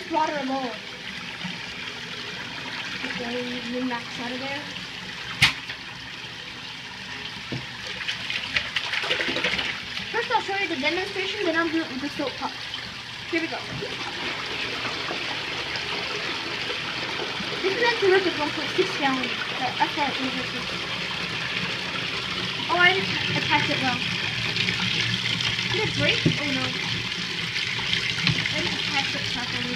just water alone. Okay, you max out of there. First I'll show you the demonstration, then I'll do it with the soap puff. Here we go. This is meant to work with 1.6 gallons. That's why it was this. Oh, I didn't attach it well. Did it break? Oh no. I didn't attach it properly.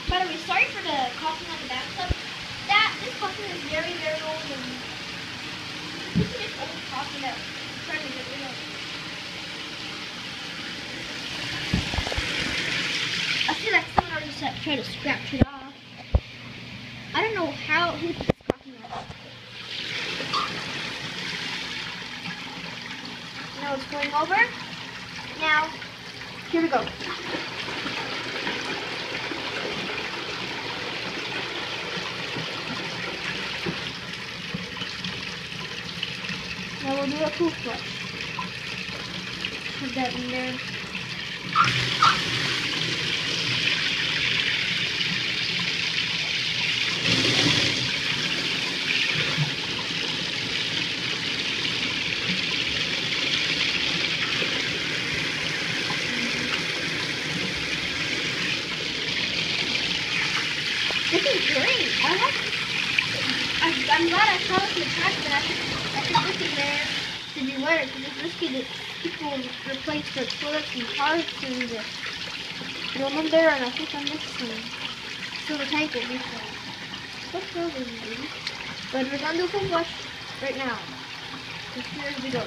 By the way, sorry for the coughing on the bathtub. This coughing is very, very old, and this is just old coughing that I'm trying to get rid of. I feel like someone already tried to scratch it off. I don't know who put this coughing on. Now it's going over. Now, here we go. Now we'll do a toothbrush. Put that in there. This is great. I'm glad I saw this in the trash, but I think this is there to be wear because it's risky that people replace their toilets and cars doing this. One of there, and I think I missed some. So the tank will be full. What's over here? But we're gonna do full flush right now. So here we go.